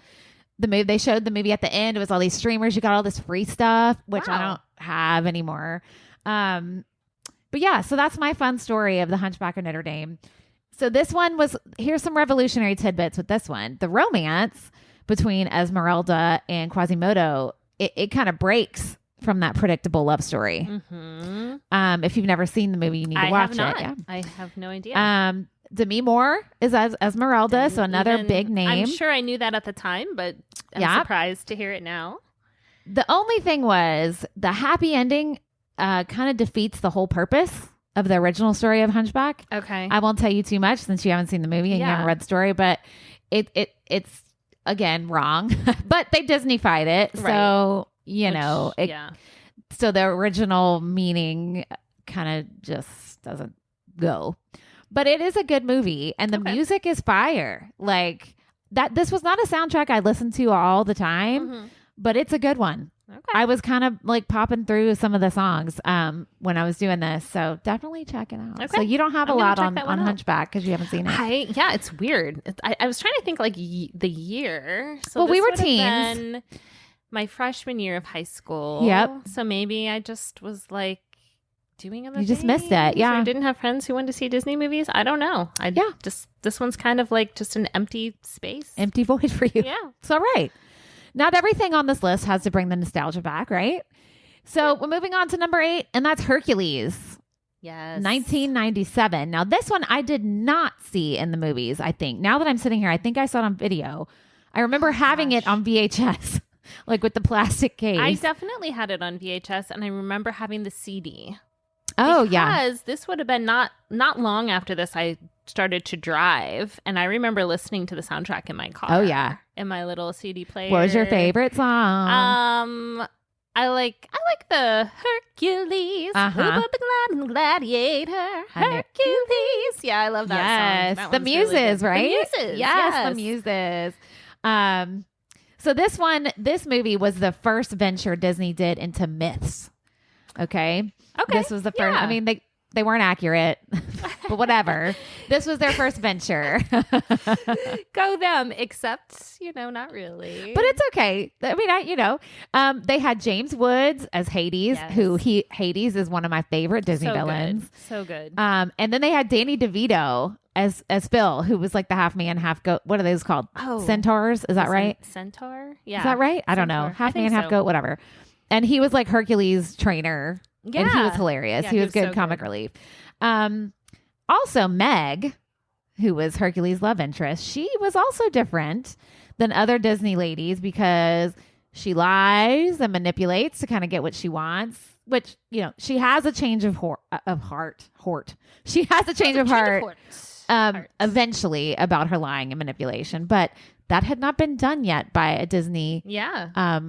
They showed the movie at the end. It was all these streamers. You got all this free stuff, which I don't have anymore. But yeah, so that's my fun story of the Hunchback of Notre Dame. So this one here's some revolutionary tidbits with this one. The romance between Esmeralda and Quasimodo, it kind of breaks from that predictable love story. If you've never seen the movie, you need to watch it. Yeah. I have no idea. Demi Moore is as Esmeralda, so another big name. I'm sure I knew that at the time, but I'm surprised to hear it now. The only thing was the happy ending kind of defeats the whole purpose of the original story of Hunchback. Okay. I won't tell you too much since you haven't seen the movie and you haven't read the story, but it's again wrong. But they Disneyfied it, so so the original meaning kind of just doesn't go. But it is a good movie, and the music is fire. This was not a soundtrack I listened to all the time, but it's a good one. Okay. I was kind of popping through some of the songs when I was doing this, so definitely check it out. Okay. So you don't have a lot on Hunchback because you haven't seen it. It's weird. I was trying to think the year. So we were teens. My freshman year of high school. Yep. So maybe I just was doing other things. You just missed it. Yeah. I didn't have friends who wanted to see Disney movies. I don't know. This one's kind of just an empty space. Empty void for you. Yeah. It's all right. Not everything on this list has to bring the nostalgia back, right? So we're moving on to number 8, and that's Hercules. Yes. 1997. Now, this one I did not see in the movies, I think. Now that I'm sitting here, I think I saw it on video. I remember having it on VHS. With the plastic case. I definitely had it on VHS, and I remember having the CD. Oh, yeah. Because this would have been not long after this I started to drive, and I remember listening to the soundtrack in my car. Oh, yeah. In my little CD player. What was your favorite song? I like the Hercules. Who put the gladiator? Hercules. Yeah, I love that song. That the Muses, really right? The Muses. Yes, the Muses. So this movie was the first venture Disney did into myths. Okay. This was the first. Yeah. I mean, they weren't accurate, but whatever. This was their first venture. Go them, except not really. But it's okay. I mean, they had James Woods as Hades, Hades is one of my favorite Disney villains. So good. And then they had Danny DeVito as Bill, who was the half man, half goat. What are those called? Oh, centaurs. Is that right? Centaur. Yeah. Is that right? I don't know. Half man, half goat, whatever. And he was Hercules' trainer. Yeah. And he was hilarious. Yeah, he was good comic relief. Also, Meg, who was Hercules' love interest, she was also different than other Disney ladies because she lies and manipulates to kind of get what she wants. Which, she has a change of heart. She has a change of heart. Eventually about her lying and manipulation, but that had not been done yet by a Disney. Yeah.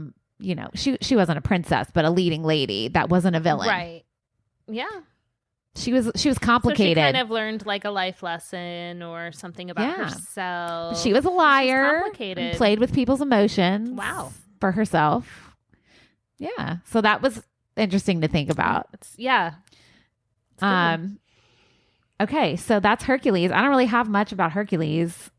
She wasn't a princess, but a leading lady that wasn't a villain. Right. Yeah. She was complicated. So she kind of learned a life lesson or something about herself. She was a liar. Complicated. And played with people's emotions. Wow. For herself. Yeah. So that was interesting to think about. It's a good one. Okay. So that's Hercules. I don't really have much about Hercules.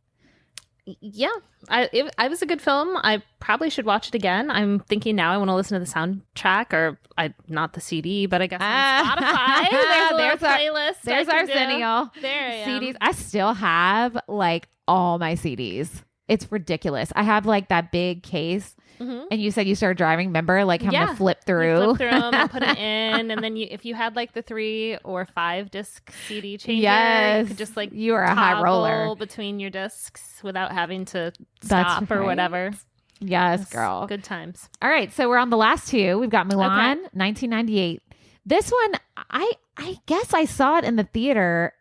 Yeah, it was a good film. I probably should watch it again. I'm thinking now I want to listen to the soundtrack, or not the CD, but I guess on Spotify. There's a playlist. There's our Xennial CDs. I still have like all my CDs. It's ridiculous. I have like that big case. Mm-hmm. And you said you started driving, remember? Like having to flip through. You flip through them and put it in. And then if you had like the 3 or 5 disc CD changer, you could just like you are a high roller between your discs without having to stop or whatever. Yes, girl. Good times. All right. So we're on the last 2. We've got Mulan, 1998. This one, I guess I saw it in the theater.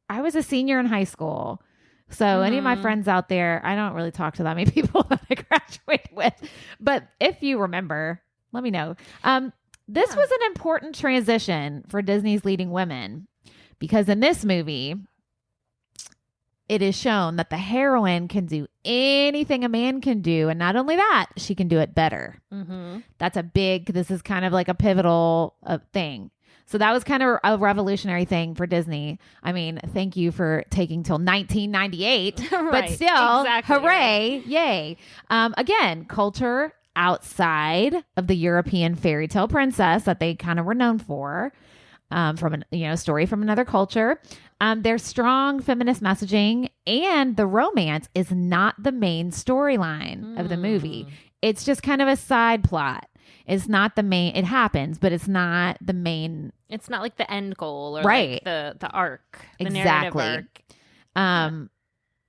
I was a senior in high school. So any of my friends out there, I don't really talk to that many people that I graduated with. But if you remember, let me know. This was an important transition for Disney's leading women, because in this movie, it is shown that the heroine can do anything a man can do. And not only that, she can do it better. Mm-hmm. This is kind of like a pivotal thing. So that was kind of a revolutionary thing for Disney. I mean, thank you for taking till 1998, but still, hooray, yay. Again, culture outside of the European fairy tale princess that they kind of were known for, from a story from another culture. There's strong feminist messaging, and the romance is not the main storyline of the movie. It's just kind of a side plot. It's not the main. It happens, but it's not the main. It's not like the end goal or like the arc, the narrative arc.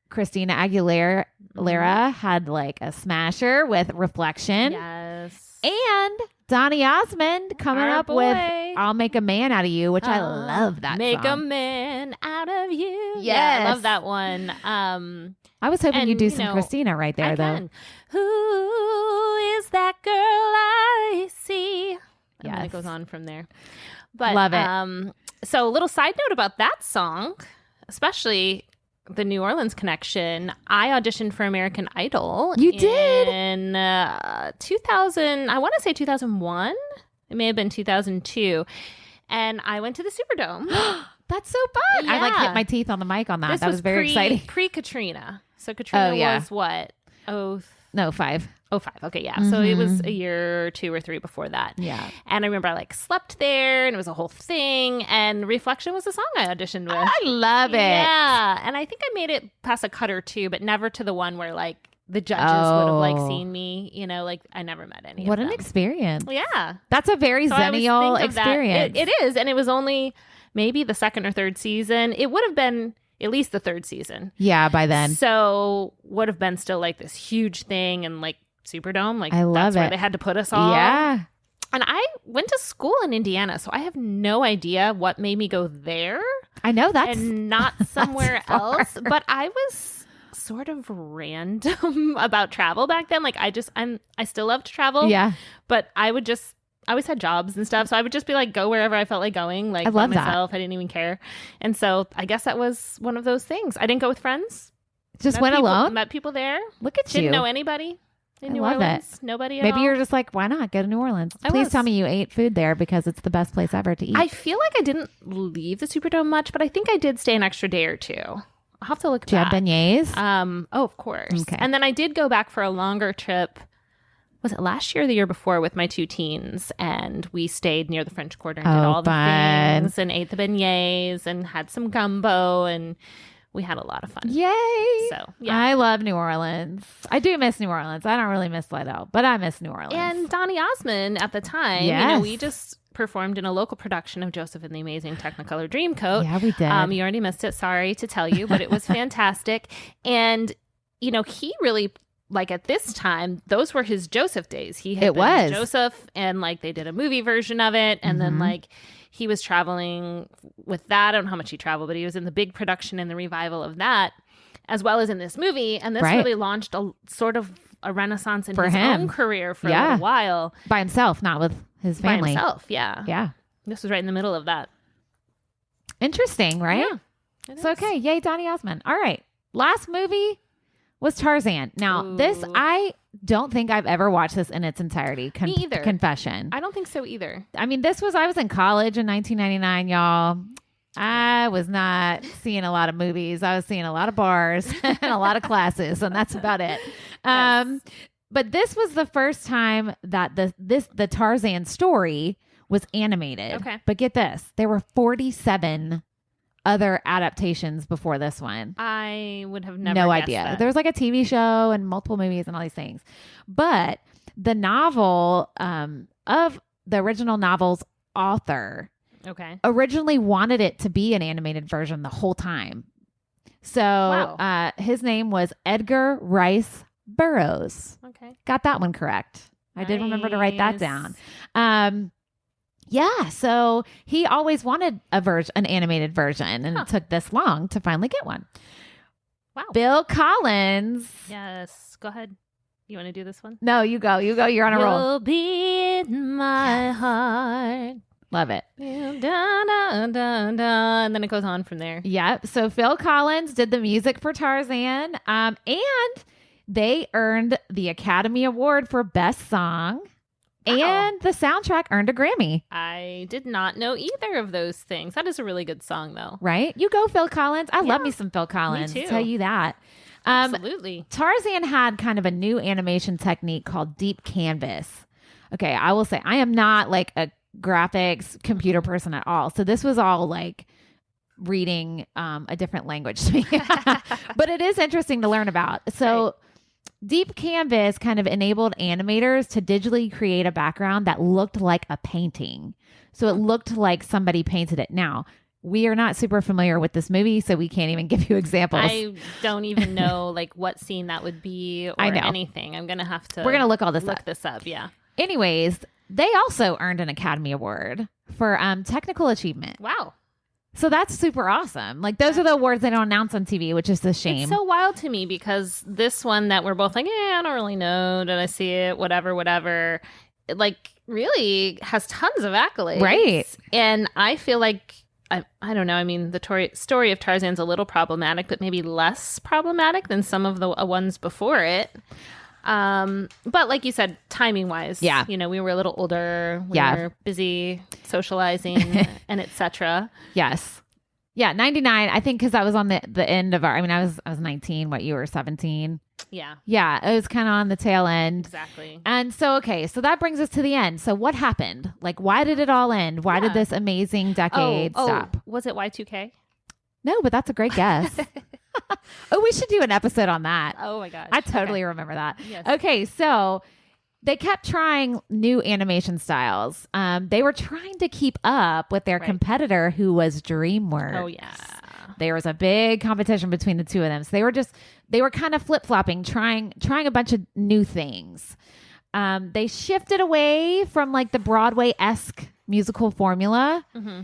Christina Aguilera had like a smasher with Reflection. Yes. And Donny Osmond coming up with I'll Make a Man Out of You, which I love that Make song. a man out of you. Yes. Yeah, I love that one. I was hoping you'd do some Christina right there, though. Can. Who is that girl I see? And then it goes on from there. But love it. So a little side note about that song, especially the New Orleans connection. I auditioned for American Idol. You did? In 2000, I want to say 2001. It may have been 2002. And I went to the Superdome. That's so fun. Yeah. I like hit my teeth on the mic on that. That was very exciting. Pre-Katrina. So Katrina was what? 5. Oh, 5. Okay, yeah. Mm-hmm. So it was a year or 2 or 3 before that. Yeah. And I remember I slept there, and it was a whole thing. And Reflection was the song I auditioned with. I love it. Yeah. And I think I made it past a cut or 2, but never to the one where the judges would have seen me. I never met any. What of them. An experience. Yeah. That's a very Xennial experience. It is. And it was only maybe the 2nd or 3rd season. It would have been at least the 3rd season. Yeah, by then. So would have been still this huge thing, and Superdome. I love that's it. Where they had to put us all. Yeah. And I went to school in Indiana, so I have no idea what made me go there. I know that's and not somewhere else. But I was sort of random about travel back then. I still love to travel. Yeah. But I always had jobs and stuff, so I would just be go wherever I felt like going, I love by myself. I didn't even care. And so I guess that was one of those things. I didn't go with friends. Just went alone? Met people there. Look at you. Didn't know anybody in New Orleans. Nobody at all. Maybe you're just why not? Go to New Orleans. Please tell me you ate food there, because it's the best place ever to eat. I feel like I didn't leave the Superdome much, but I think I did stay an extra day or 2. I'll have to look Do you have beignets? Oh, of course. Okay. And then I did go back for a longer trip. Was it last year or the year before with my 2 teens? And we stayed near the French Quarter and did all the things and ate the beignets and had some gumbo, and we had a lot of fun. Yay. So, yeah. I love New Orleans. I do miss New Orleans. I don't really miss Lido, but I miss New Orleans. And Donny Osmond at the time, we just performed in a local production of Joseph and the Amazing Technicolor Dreamcoat. Yeah, we did. You already missed it. Sorry to tell you, but it was fantastic. And, he really... at this time, those were his Joseph days. He had been Joseph, and they did a movie version of it, and then he was traveling with that. I don't know how much he traveled, but he was in the big production and the revival of that, as well as in this movie. And this really launched a sort of a renaissance in his own career for a little while. By himself, not with his family. By himself, yeah. Yeah. This was right in the middle of that. Interesting, right? Yeah. So, okay. Yay, Donny Osmond. All right. Last movie was Tarzan. Now, this, I don't think I've ever watched this in its entirety. Me either. Confession. I don't think so either. I mean, I was in college in 1999, y'all. I was not seeing a lot of movies. I was seeing a lot of bars and a lot of classes, and that's about it. Yes. But this was the first time that the Tarzan story was animated. Okay. But get this, there were 47 other adaptations before this one. I would have never No guessed idea. that. There was like a TV show and multiple movies and all these things. But the novel of the original novel's author Okay. originally wanted it to be an animated version the whole time. So Wow. His name was Edgar Rice Burroughs. Okay. Got that one correct. I did remember to write that Nice. down. Yeah, so he always wanted an animated version, and it took this long to finally get one. Wow. Bill Collins. Yes. Go ahead. You want to do this one? No, you go. You're on a roll. You'll be in my heart. Love it. Da, da, da, da. And then it goes on from there. Yep. So Phil Collins did the music for Tarzan, and they earned the Academy Award for Best Song, Wow. and the soundtrack earned a Grammy. I did not know either of those things. That is a really good song, though. Right? You go, Phil Collins. I love Yeah, me some Phil Collins. too. Tell you that. Absolutely. Tarzan had kind of a new animation technique called deep canvas. Okay, I will say I am not like a graphics computer person at all. So this was all like reading a different language to me. But it is interesting to learn about. So deep canvas kind of enabled animators to digitally create a background that looked like a painting. So it looked like somebody painted it. Now, we are not super familiar with this movie, so we can't even give you examples. I don't even know like what scene that would be or I know. anything. I'm gonna have to. We're gonna look all this up. this up. Yeah. Anyways, they also earned an Academy Award for technical achievement. Wow. So that's super awesome. Like those are the awards they don't announce on TV, which is a shame. It's so wild to me because this one that we're both like, I don't really know. Did I see it? Whatever. It, like really has tons of accolades. Right. And I feel like I don't know. I mean, the story of Tarzan's a little problematic, but maybe less problematic than some of the ones before it. But like you said, timing wise, Yeah. you know, we were a little older. We Yeah. were busy socializing and etc. Yes. Yeah, 99. I think because I was on the end of I was 19. What, you were 17? Yeah, Yeah, it was kind of on the tail end. exactly. And so, okay, so that brings us to the end. So what happened? Like, why did it all end? Why did Yeah. this amazing decade stop? Was it Y2K? No, but that's a great guess. Oh, we should do an episode on that. Oh my gosh. I totally remember that. Yes. Okay, so they kept trying new animation styles. They were trying to keep up with their Right. competitor, who was DreamWorks. Oh yeah. There was a big competition between the two of them. So they were kind of flip-flopping, trying a bunch of new things. They shifted away from like the Broadway-esque musical formula Mm-hmm.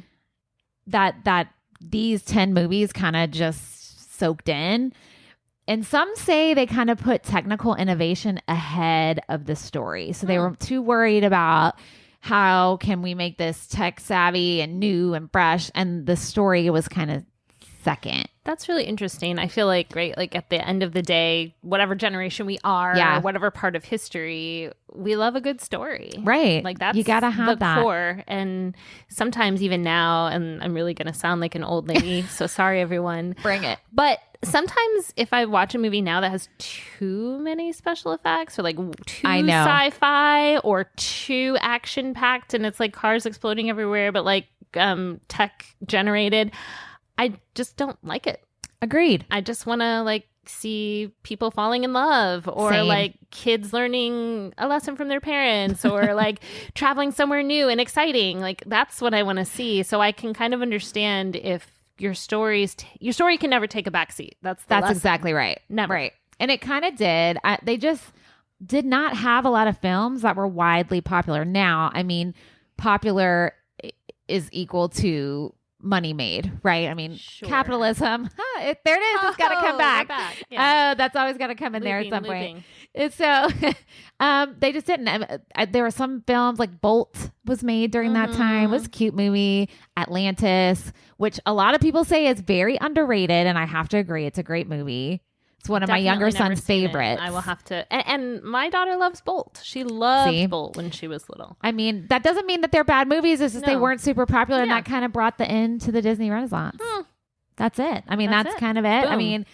that these 10 movies kind of just soaked in. And some say they kind of put technical innovation ahead of the story. So they were too worried about how can we make this tech savvy and new and fresh, and the story was kind of second. That's really interesting. I feel like, right, like at the end of the day, whatever generation we are, Yeah. whatever part of history, we love a good story. Right. Like that's you gotta have the that. core. And sometimes even now, and I'm really going to sound like an old lady, so sorry everyone. Bring it. But sometimes if I watch a movie now that has too many special effects or like too I know. sci-fi or too action packed and it's like cars exploding everywhere, but like tech generated, I just don't like it. Agreed. I just want to like see people falling in love or Same. like kids learning a lesson from their parents or like traveling somewhere new and exciting. Like that's what I want to see. So I can kind of understand if your story can never take a backseat. That's lesson. Exactly right. Never. Right. And it kind of did. They just did not have a lot of films that were widely popular. Now, I mean, popular is equal to money made, right? I mean, Sure. capitalism. There it is. It's got to come Oh, back. we're back. Yeah. That's always got to come in there at some point. Looping. And so they just didn't. There were some films like Bolt was made during that time. It was a cute movie. Atlantis, which a lot of people say is very underrated, and I have to agree. It's a great movie. It's It's one of my younger son's favorites. I will have to. And my daughter loves Bolt. She loved Bolt when she was little. I mean, that doesn't mean that they're bad movies. It's just they weren't super popular, and that kind of brought the end to the Disney Renaissance. That's it. I mean, that's kind of it. Boom. I mean,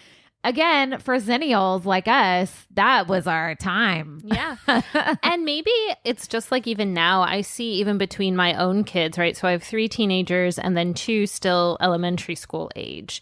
again, for Xennials like us, that was our time. Yeah. And maybe it's just like even now, I see even between my own kids, right? So I have 3 teenagers and then 2 still elementary school age.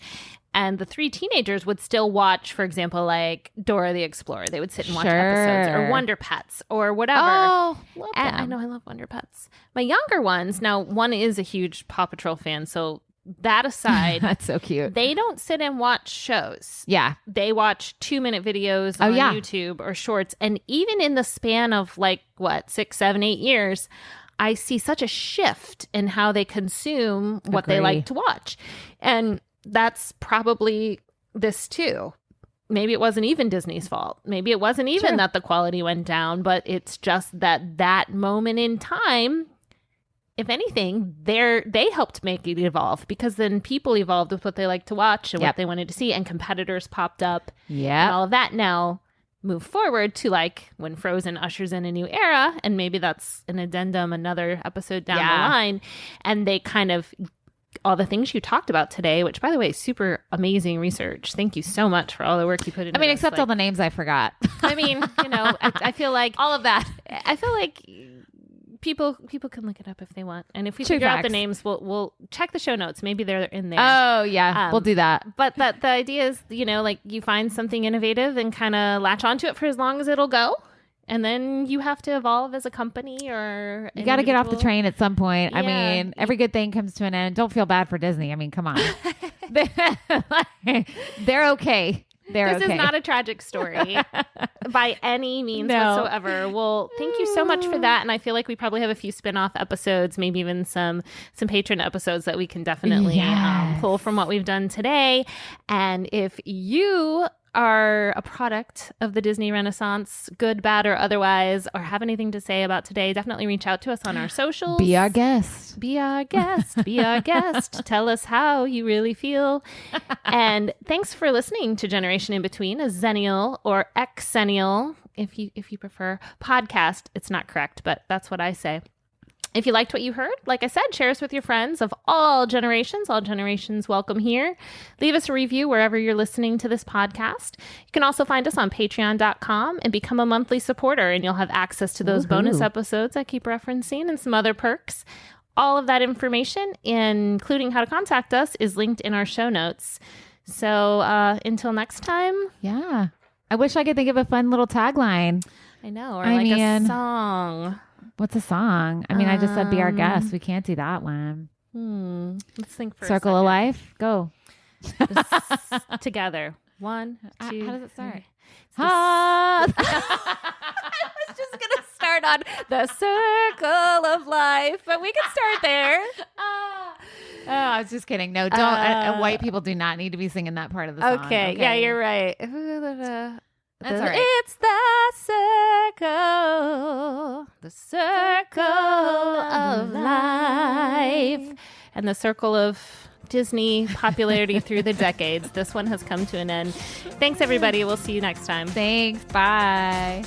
And the 3 teenagers would still watch, for example, like Dora the Explorer. They would sit and watch episodes, or Wonder Pets, or whatever. Oh, love them. I know, I love Wonder Pets. My younger ones, now one is a huge Paw Patrol fan, so that aside, that's so cute. They don't sit and watch shows. Yeah. They watch 2-minute videos on YouTube or shorts. And even in the span of 6, 7, 8 years, I see such a shift in how they consume what they like to watch. And that's probably this too. Maybe it wasn't even Disney's fault. Maybe it wasn't even that the quality went down, but it's just that moment in time, if anything, they helped make it evolve, because then people evolved with what they like to watch and what they wanted to see, and competitors popped up. Yeah. And all of that now move forward to when Frozen ushers in a new era, and maybe that's an addendum, another episode down the line, and they kind of all the things you talked about today, which, by the way, super amazing research. Thank you so much for all the work you put into this. Except all the names I forgot. I mean, I feel like all of that. I feel like people can look it up if they want, and if we figure out the names, we'll check the show notes. Maybe they're in there. Oh yeah, we'll do that. But the idea is, you find something innovative and kind of latch onto it for as long as it'll go, and then you have to evolve as a company, or you got to get off the train at some point. Yeah. I mean, every good thing comes to an end. Don't feel bad for Disney. I mean, come on, they're okay. This is not a tragic story by any means whatsoever. Well, thank you so much for that. And I feel like we probably have a few spin-off episodes, maybe even some patron episodes that we can definitely pull from what we've done today. And if you are a product of the Disney Renaissance, good, bad, or otherwise, or have anything to say about today, definitely reach out to us on our socials. Be our guest. Be our guest. Be our guest. Tell us how you really feel. And thanks for listening to Generation in Between, a Xennial or Xennial, if you prefer, podcast. It's not correct, but that's what I say. If you liked what you heard, like I said, share us with your friends of all generations. All generations welcome here. Leave us a review wherever you're listening to this podcast. You can also find us on patreon.com and become a monthly supporter, and you'll have access to those bonus episodes I keep referencing and some other perks. All of that information, including how to contact us, is linked in our show notes. So until next time. Yeah. I wish I could think of a fun little tagline. I know. Or a song. What's a song? I mean, I just said be our guest. We can't do that one. Let's think for Circle of Life. Go. Together. 1, 2. How does it start? I was just going to start on the Circle of Life, but we can start there. I was just kidding. No, don't. White people do not need to be singing that part of the song. Okay. Yeah, you're right. That's all right. It's the circle of life, and the circle of Disney popularity through the decades. This one has come to an end. Thanks, everybody. We'll see you next time. Thanks. Bye.